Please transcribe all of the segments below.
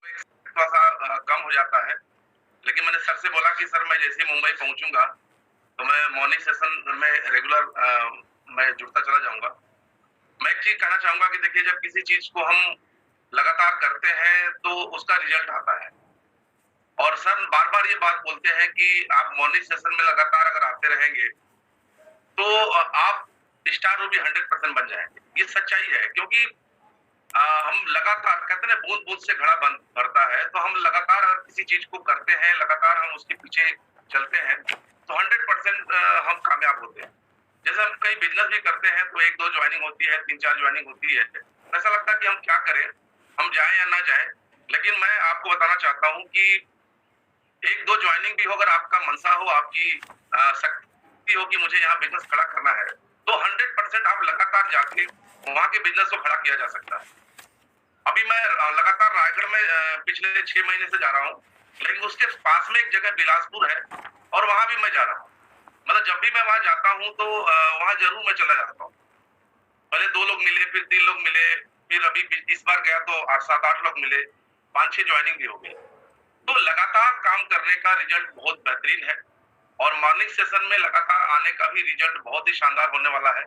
थोड़ा-सा कम हो जाता है। लेकिन मैंने सर से बोला कि सर मैं जैसे ही मुंबई पहुँचूँगा, तो मैं मॉर्निंग सेशन में रेगुलर मैं जुड़ता चला जाऊँगा। मैं एक चीज़ कहना चाहूँगा कि देखिए जब किसी चीज़ को हम लगातार करते हैं, तो उसका रिज़ल्ट आता है। और सर बार-बार ये बात बोलते हैं कि आप मॉर्निंग सेशन में लगातार अगर आते रहेंगे, तो आप स्टार वो भी 100% बन जाएँगे। ये सच्चाई है क्योंकि हम लगातार कहते हैं ना बूँद-बूँद से घड़ा बन भरता है, तो हम लगातार अगर किसी चीज़ को करते हैं, लगातार हम उसके पीछे चलते हैं, तो 100% हम कामयाब होते हैं। जैसे हम कहीं बिज़नेस भी करते हैं, तो 1-2 जॉइनिंग होती है, 3-4 जॉइनिंग होती है। ऐसा लगता है कि हम क्या करें? हम जाएँ या ना जाएँ? लेकिन मैं आपको बताना चाहता हूँ कि 1-2 जॉइनिंग भी हो, अगर आपका मनसा हो, आपकी शक्ति हो कि मुझे यहाँ बिज़नेस खड़ा करना है, तो 100% आप लगातार जाके वहाँ के बिज़नेस को खड़ा किया जा सकता है। अभी मैं लगातार रायगढ़ में पिछले 6 महीने से जा रहा हूँ, लेकिन उसके पास में एक जगह बिलासपुर है और वहाँ भी मैं जा रहा हूँ। मतलब जब भी मैं वहाँ जाता हूँ तो वहाँ ज़रूर मैं चला जाता हूँ। पहले 2 लोग मिले, फिर 3 लोग मिले, फिर अभी इस बार गया तो 8 7-8 लोग मिले, 5-6 जॉइनिंग भी हो गई। तो लगातार काम करने का रिज़ल्ट बहुत बेहतरीन है और मॉर्निंग सेशन में लगातार आने का भी रिज़ल्ट बहुत ही शानदार होने वाला है।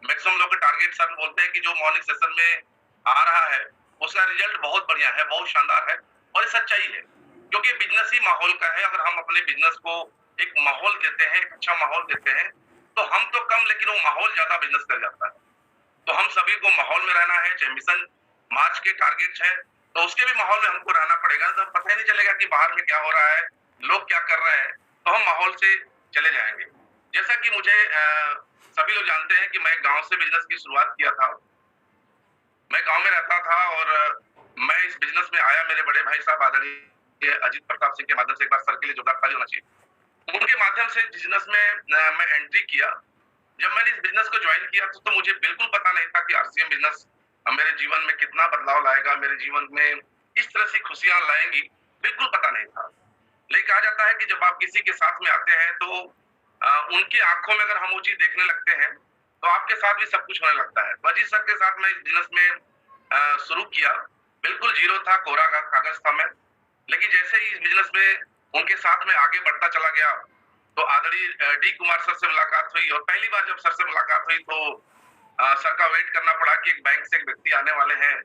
मैक्सिमम लोग के टारगेट सर बोलते हैं कि जो मॉर्निंग सेशन में आ रहा है, उसका रिज़ल्ट बहुत बढ़िया है, बहुत शानदार है और ये सच्चाई है। क्योंकि बिज़नेस ही माहौल का है, अगर हम अपने बिज़नेस को एक माहौल देते हैं, एक अच्छा माहौल देते हैं, तो हम तो कम लेकिन वो माहौल ज़्यादा बिज़नेस कर जाता है। तो हम सभी को माहौल में रहना है, चाहे मिशन मार्च के टारगेट्स हैं, तो उसके भी माहौल में हमको रहना पड़ेगा, तो पता ही नहीं चलेगा कि बाहर में क्या हो रहा है, लोग क्या कर रहे हैं, तो हम माहौल से चले जाएँगे। जैसा कि मुझे सभी लोग जानते हैं कि मैं गाँव से बिज़नेस की शुरुआत किया था। मैं गाँव में रहता था और मैं इस बिज़नेस में आया मेरे बड़े भाई साहब आदरणीय अजीत प्रताप सिंह के माध्यम से, एक बार सर के लिए जोरदार ताली होना चाहिए। उनके माध्यम से बिज़नेस में मैं एंट्री किया। जब मैंने इस बिज़नेस को जॉइन किया तो मुझे बिल्कुल पता नहीं था कि आरसीएम बिज़नेस मेरे जीवन में कितना बदलाव लाएगा, मेरे जीवन में किस तरह से खुशियाँ लाएँगी, बिल्कुल पता नहीं था। लेकिन कहा जाता है कि जब आप किसी के साथ में आते हैं तो उनकी आँखों में अगर हम वो चीज़ देखने लगते हैं, तो आपके साथ भी सब कुछ होने लगता है। तो अजीत सर के साथ मैं इस बिज़नेस में शुरू किया, बिल्कुल ज़ीरो था, कोरा कागज़ था मैं। लेकिन जैसे ही इस बिज़नेस में उनके साथ में आगे बढ़ता चला गया, तो आदरणीय डी कुमार सर से मुलाकात हुई और पहली बार जब सर से मुलाकात हुई तो सर का वेट करना पड़ा कि एक बैंक से एक व्यक्ति आने वाले हैं,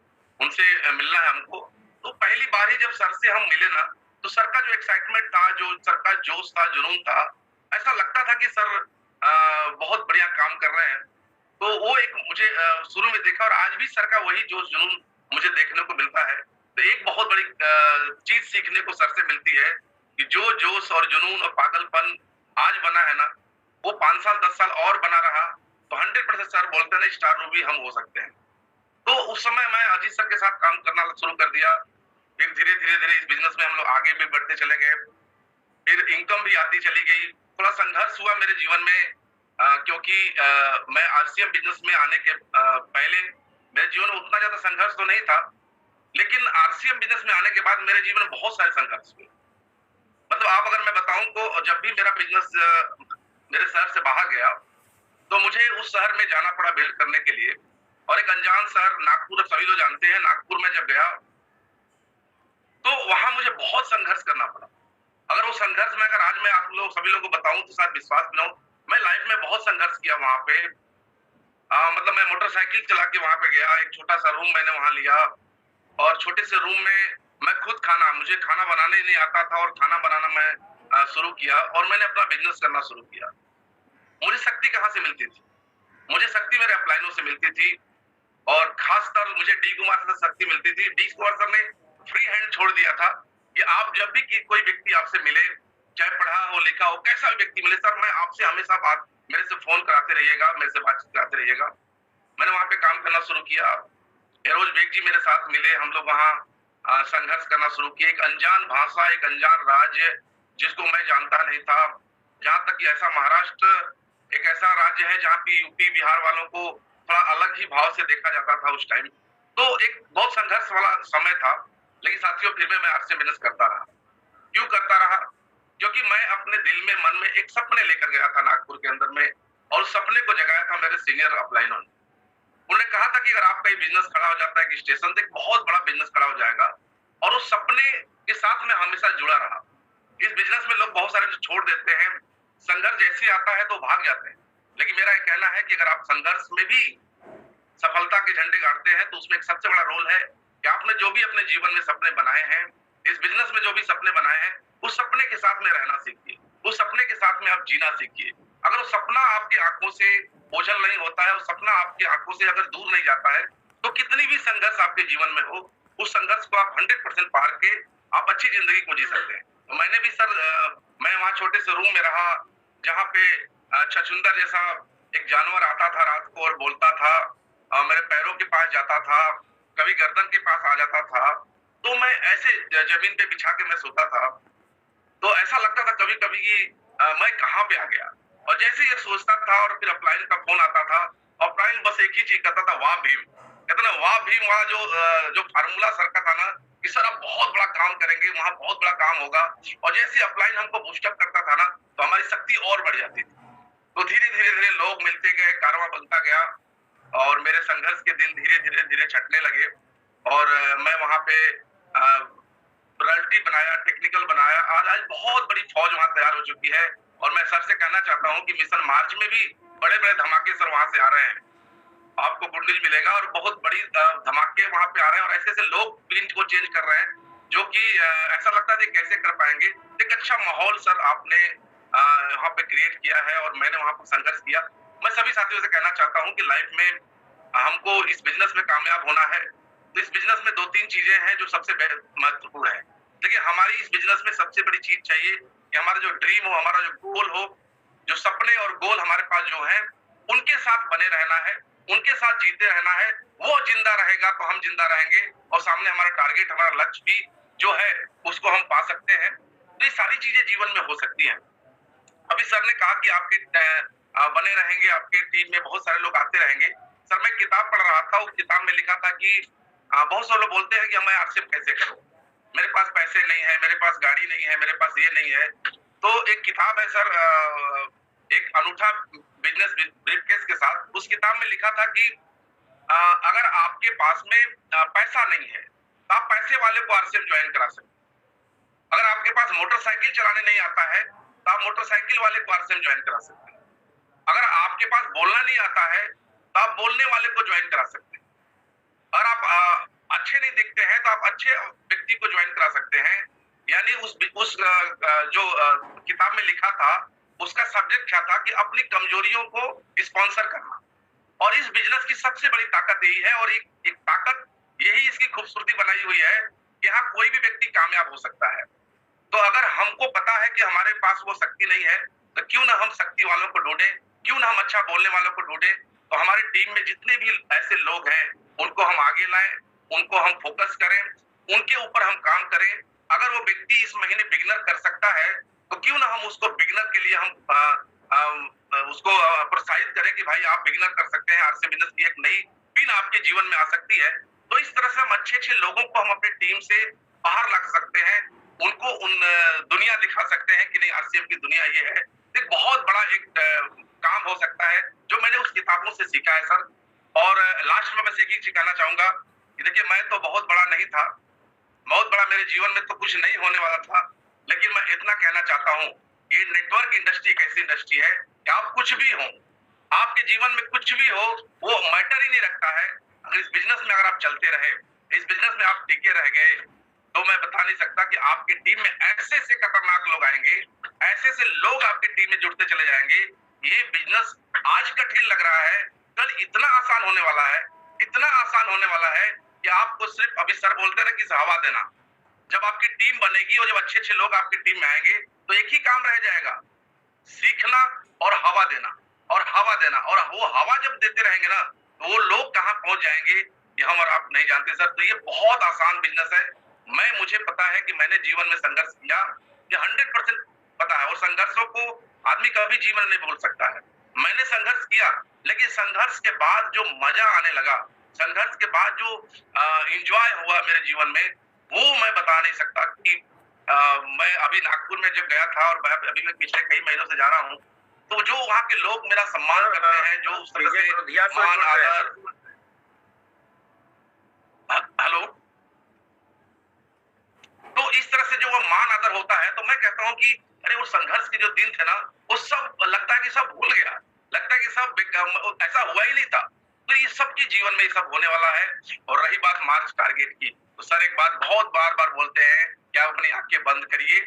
उनसे मिलना है हमको। तो पहली बार ही जब सर से हम मिले ना, तो सर का जो एक्साइटमेंट था, जो सर का जोश था, जुनून था, ऐसा लगता था कि सर बहुत बढ़िया काम कर रहे हैं। तो वो एक मुझे शुरू में देखा और आज भी सर का वही जोश जुनून मुझे देखने को मिलता है। तो एक बहुत बड़ी चीज़ सीखने को सर से मिलती है कि जो जोश और जुनून और पागलपन आज बना है ना, वो 5 साल 10 साल और बना रहा, तो 100% सर बोलते हैं ना स्टार रूबी हम हो सकते हैं। तो उस समय मैं अजीत सर के साथ काम करना शुरू कर दिया। फिर धीरे-धीरे इस बिज़नेस में हम लोग आगे भी बढ़ते चले गए। फिर इनकम भी आती चली गई। थोड़ा संघर्ष हुआ मेरे जीवन में क्योंकि मैं आरसीएम बिज़नेस में आने के पहले मेरे जीवन में उतना ज़्यादा संघर्ष तो नहीं था। लेकिन आरसीएम बिज़नेस में आने के बाद मेरे जीवन में बहुत सारे संघर्ष हुए। मतलब आप अगर मैं बताऊँ तो जब भी मेरा बिज़नेस मेरे शहर से बाहर गया, तो मुझे उस शहर में जाना पड़ा बिल्ड करने के लिए और एक अनजान शहर नागपुर सभी लोग जानते हैं, नागपुर में जब गया, तो वहाँ मुझे बहुत संघर्ष करना पड़ा। अगर वो संघर्ष में अगर आज मैं आप लोग सभी लोगों को बताऊँ तो शायद विश्वास ना हो, मैं लाइफ में बहुत संघर्ष किया वहाँ पे। मतलब मैं मोटरसाइकिल चला के वहाँ पे गया, एक छोटा-सा रूम मैंने वहाँ लिया और छोटे से रूम में मैं खुद मुझे खाना बनाने ही नहीं आता था और खाना बनाना मैं शुरू किया और मैंने अपना बिज़नेस करना शुरू किया। मुझे शक्ति कहाँ से मिलती थी? मुझे शक्ति मेरे अपलाइनों से मिलती थी और खासकर मुझे डी कुमार सर से शक्ति मिलती थी। डी कुमार सर ने फ्री हैंड छोड़ दिया था कि आप जब भी कि कोई व्यक्ति आपसे मिले, चाहे पढ़ा हो, लिखा हो, कैसा भी व्यक्ति मिले, सर मैं आपसे हमेशा बात मेरे से फ़ोन कराते रहिएगा, मेरे से बातचीत कराते रहिएगा। मैंने वहाँ पे काम करना शुरू किया। एरोज बेग जी मेरे साथ मिले, हम लोग वहाँ संघर्ष करना शुरू किए। एक अनजान भाषा, एक अनजान राज्य जिसको मैं जानता नहीं था। जहाँ तक कि ऐसा महाराष्ट्र एक ऐसा राज्य है जहाँ पे यूपी, बिहार वालों को थोड़ा अलग ही भाव से देखा जाता था उस टाइम। तो एक बहुत संघर्ष वाला समय था, लेकिन साथियों फिर भी मैं आरसीएम बिज़नेस करता रहा। क्यों करता रहा? क्योंकि मैं अपने दिल में, मन में एक सपने लेकर गया था नागपुर के अंदर में और उस सपने को जगाया था मेरे सीनियर अपलाइनों ने। उन्होंने कहा था कि अगर आपका ये बिज़नेस खड़ा हो जाता है कि स्टेशन से एक बहुत बड़ा बिज़नेस खड़ा हो जाएगा और उस सपने के साथ मैं हमेशा जुड़ा रहा। इस बिजनेस में लोग बहुत सारे छोड़ देते हैं, संघर्ष जैसे आता है तो भाग जाते हैं, लेकिन मेरा ये कहना है कि अगर आप संघर्ष में भी सफलता के झंडे गाड़ते हैं तो उसमें एक सबसे बड़ा रोल है कि आपने जो भी अपने जीवन में सपने बनाए हैं, इस बिजनेस में जो भी सपने बनाए हैं, उस सपने के साथ में रहना सीखिए, उस सपने के साथ में आप जीना सीखिए। अगर वो सपना आपकी आंखों से ओझल नहीं होता है, वो सपना आपकी आंखों से अगर दूर नहीं जाता है, तो कितनी भी संघर्ष आपके जीवन में हो, उस संघर्ष को आप 100% पार के आप अच्छी जिंदगी को जी सकते हैं। तो मैंने भी सर मैं वहां छोटे से रूम में रहा, जहाँ पे छछूंदर जैसा एक जानवर आता था रात को और बोलता था, मेरे पैरों के पास जाता था, कभी गर्दन के पास आ जाता था, तो मैं ऐसे जमीन पे बिछा के मैं सोता था, तो ऐसा लगता था कभी कभी कि मैं कहाँ पे आ गया। और जैसे ये सोचता था और फिर अपलाइन का फोन आता था, अपलाइन बस एक ही चीज कहता था, वाह भीम। कहता ना वाह भीम वाला जो फार्मूला सर का था ना कि सर आप बहुत बड़ा काम करेंगे, वहां बहुत बड़ा काम होगा, और जैसे अपलाइन हमको बूस्टअप करता था ना तो हमारी शक्ति और बढ़ जाती थी। तो धीरे धीरे धीरे लोग मिलते गए, कारवां बनता गया, और मेरे संघर्ष के दिन धीरे धीरे धीरे छटने लगे, और मैं वहां पे रॉयल्टी बनाया, टेक्निकल बनाया, आज बहुत बड़ी फौज वहां तैयार हो चुकी है। और मैं सर से कहना चाहता हूं कि मिशन मार्च में भी बड़े बड़े धमाके सर वहां से आ रहे हैं, आपको गुड न्यूज मिलेगा, और बहुत बड़ी धमाके वहां पे आ रहे हैं, और ऐसे ऐसे लोग प्रिंट को चेंज कर रहे हैं जो कि ऐसा लगता है कैसे कर पाएंगे। एक अच्छा माहौल सर आपने वहां पे क्रिएट किया है, और मैंने वहां पर संघर्ष किया। मैं सभी साथियों से कहना चाहता हूं कि लाइफ में हमको इस बिजनेस में कामयाब होना है, तो इस बिजनेस में 2-3 चीजें हैं जो सबसे महत्वपूर्ण है। देखिए हमारी इस बिजनेस में सबसे बड़ी चीज चाहिए कि हमारा जो ड्रीम हो, हमारा जो गोल हो, जो सपने और गोल हमारे पास जो है, उनके साथ बने रहना है, उनके साथ जीते रहना है। वो जिंदा रहेगा तो हम जिंदा रहेंगे, और सामने हमारा टारगेट, हमारा लक्ष्य भी जो है उसको हम पा सकते हैं। तो ये सारी चीजें जीवन में हो सकती हैं। अभी सर ने कहा कि आपके बने रहेंगे, आपके टीम में बहुत सारे लोग आते रहेंगे। सर मैं किताब पढ़ रहा था, उस किताब में लिखा था कि बहुत से लोग बोलते हैं कि मैं आरसीएफ कैसे करूं, मेरे पास पैसे नहीं है, मेरे पास गाड़ी नहीं है, मेरे पास ये नहीं है। तो एक किताब है सर, एक अनूठा बिजनेस ब्रीफकेस के साथ, उस किताब में लिखा था कि अगर आपके पास में पैसा नहीं है तो आप पैसे वाले को आरसीएफ ज्वाइन करा सकते। अगर आपके पास मोटरसाइकिल चलाने नहीं आता है तो आप मोटरसाइकिल वाले को आरसीएफ ज्वाइन करा सकते हैं। अगर आपके पास बोलना नहीं आता है तो आप बोलने वाले को ज्वाइन करा सकते हैं। अगर आप अच्छे नहीं दिखते हैं तो आप अच्छे व्यक्ति को ज्वाइन करा सकते हैं। यानी उस जो किताब में लिखा था, उसका सब्जेक्ट क्या था कि अपनी कमजोरियों को स्पॉन्सर करना। और इस बिजनेस की सबसे बड़ी ताकत यही है, और एक ताकत यही इसकी खूबसूरती बनाई हुई है कि यहाँ कोई भी व्यक्ति कामयाब हो सकता है। तो अगर हमको पता है कि हमारे पास वो शक्ति नहीं है, तो क्यों ना हम शक्ति वालों को ढूंढे, क्यों ना हम अच्छा बोलने वालों को ढूंढे। तो हमारी टीम में जितने भी ऐसे लोग हैं उनको हम आगे लाएं, उनको हम फोकस करें, उनके ऊपर हम काम करें। अगर वो व्यक्ति इस महीने बिगिनर कर सकता है तो क्यों ना हम उसको बिगिनर के लिए हम उसको प्रोत्साहित करें कि भाई आप बिगिनर कर सकते हैं, आरसी बिजनेस की एक नई पिन आपके जीवन में आ सकती है। तो इस तरह से हम अच्छे अच्छे लोगों को हम अपने टीम से बाहर ला सकते हैं, उनको दुनिया दिखा सकते हैं कि नहीं आरसीएफ की दुनिया ये है। एक बहुत बड़ा एक काम हो सकता है जो मैंने उस किताबों से सीखा है सर। और लास्ट में मैं एक ही चीज कहना चाहूंगा कि देखिए मैं तो बहुत बड़ा नहीं था, बहुत बड़ा मेरे जीवन में तो कुछ नहीं होने वाला था, लेकिन मैं इतना कहना चाहता हूँ, ये नेटवर्क इंडस्ट्री एक ऐसी इंडस्ट्री है कि आप कुछ भी हो, आपके जीवन में कुछ भी हो, वो मैटर ही नहीं रखता है। अगर इस बिजनेस में अगर आप चलते रहे, इस बिजनेस में आप टिके रह गए, तो मैं बता नहीं सकता कि आपकी टीम में ऐसे से खतरनाक लोग आएंगे, ऐसे से लोग आपकी टीम में जुड़ते चले जाएंगे। ये बिजनेस आज कठिन लग रहा है, कल इतना आसान होने वाला है, इतना आसान होने वाला है कि आपको सिर्फ, अभी सर बोलते ना कि हवा देना। जब आपकी टीम बनेगी और जब अच्छे अच्छे लोग आपकी टीम में आएंगे तो एक ही काम रह जाएगा, सीखना और हवा देना, और हवा देना। और वो हवा जब देते रहेंगे ना तो वो लोग कहां पहुंच जाएंगे ये हम और आप नहीं जानते सर। तो ये बहुत आसान बिजनेस है। मुझे पता है कि मैंने जीवन में संघर्ष किया, ये 100% पता है, और संघर्षों को आदमी कभी जीवन नहीं भूल सकता है। मैंने संघर्ष किया, लेकिन संघर्ष के बाद जो मजा आने लगा, संघर्ष के बाद जो एंजॉय हुआ मेरे जीवन में, वो मैं बता नहीं सकता। कि मैं अभी नागपुर में जब गया था, और अभी मैं पिछले कई महीनों से जा रहा हूँ, तो जो वहाँ के लोग मेरा सम्मान करते हैं, जो उस तरह से मान आदर। हेलो मान आदर होता है, तो मैं कहता हूँ कि अरे वो संघर्ष के जो दिन थे ना, वो सब लगता है कि सब भूल गया, लगता है कि सब ऐसा हुआ ही नहीं था। तो ये सबके जीवन में ये सब होने वाला है। और रही बात मार्च टारगेट की, तो सर एक बात बहुत बार बार बोलते हैं कि आप अपनी आंखें बंद करिए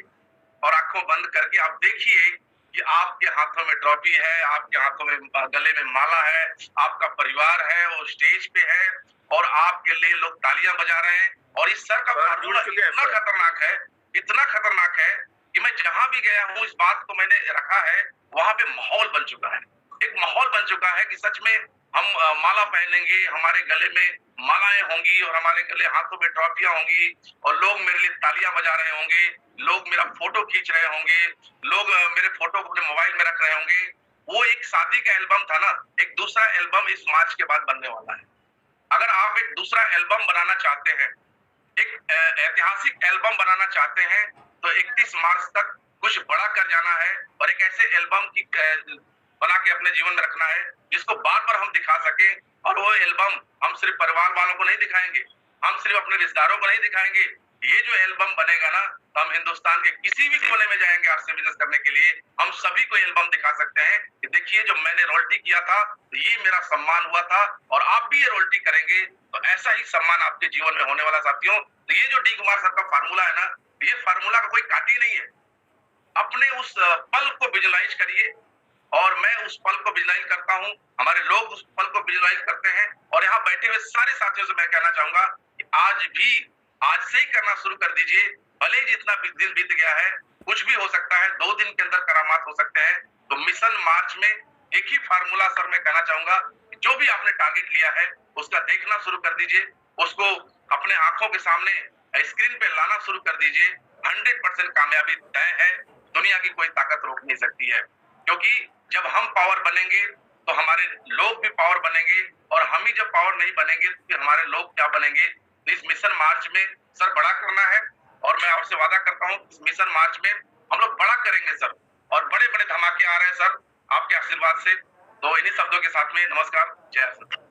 और आंखों बंद करके आप देखिए कि आपके हाथों में ट्रॉफी है, आपके हाथों में गले में माला है, आपका परिवार है, वो स्टेज पे है और आपके लिए लोग तालियां बजा रहे हैं। और इस सर का फार्मूला इतना खतरनाक है, इतना खतरनाक है कि मैं जहां भी गया हूं, इस बात को मैंने रखा है, वहां पे माहौल बन चुका है। एक माहौल बन चुका है कि सच में हम माला पहनेंगे, हमारे गले में मालाएं होंगी और हमारे गले हाथों में ट्रॉफियां होंगी और लोग मेरे लिए तालियां बजा रहे होंगे, लोग मेरा फोटो खींच रहे होंगे, लोग मेरे फोटो को अपने मोबाइल में रख रहे होंगे। वो एक शादी का एल्बम था ना, एक दूसरा एल्बम इस मार्च के बाद बनने वाला है। अगर आप एक दूसरा एल्बम बनाना चाहते हैं, एक ऐतिहासिक एल्बम बनाना चाहते हैं, तो 31 मार्च तक कुछ बड़ा कर जाना है और एक ऐसे एल्बम की बना के अपने जीवन में रखना है जिसको बार बार हम दिखा सके। और वो एल्बम हम सिर्फ परिवार वालों को नहीं दिखाएंगे, हम सिर्फ अपने रिश्तेदारों को नहीं दिखाएंगे। ये जो एल्बम बनेगा ना, तो हम हिंदुस्तान के किसी भी कोने में जाएंगे आपसे बिजनेस करने के लिए, हम सभी को एल्बम दिखा सकते हैं कि देखिए जो मैंने रॉयल्टी किया था, तो ये मेरा सम्मान हुआ था और आप भी ये रॉयल्टी करेंगे तो ऐसा ही सम्मान आपके जीवन में होने वाला। साथियों, तो ये जो डी कुमार सर का फार्मूला है ना, ये फार्मूला का कोई काटी नहीं है। अपने उस पल को विजुअलाइज करिए और मैं उस पल को विजुअलाइज करता हूं, हमारे लोग उस पल को विजुअलाइज करते हैं। और यहाँ बैठे हुए सारे साथियों से मैं कहना चाहूंगा कि आज से ही करना शुरू कर दीजिए। भले ही जितना दिन बीत गया है, कुछ भी हो सकता है, 2 दिन के अंदर करामात हो सकते हैं। तो मिशन मार्च में एक ही फार्मूला सर मैं कहना चाहूंगा, जो भी आपने टारगेट लिया है उसका देखना शुरू कर दीजिए, उसको अपने आंखों के सामने स्क्रीन पे लाना शुरू कर दीजिए। 100% कामयाबी तय है, दुनिया की कोई ताकत रोक नहीं सकती है। क्योंकि जब हम पावर बनेंगे तो हमारे लोग भी पावर बनेंगे और हम ही जब पावर नहीं बनेंगे तो फिर हमारे लोग क्या बनेंगे। तो इस मिशन मार्च में सर बड़ा करना है और मैं आपसे वादा करता हूं इस मिशन मार्च में हम लोग बड़ा करेंगे सर, और बड़े बड़े धमाके आ रहे हैं सर आपके आशीर्वाद से। तो इन्हीं शब्दों के साथ में नमस्कार, जय हिंद।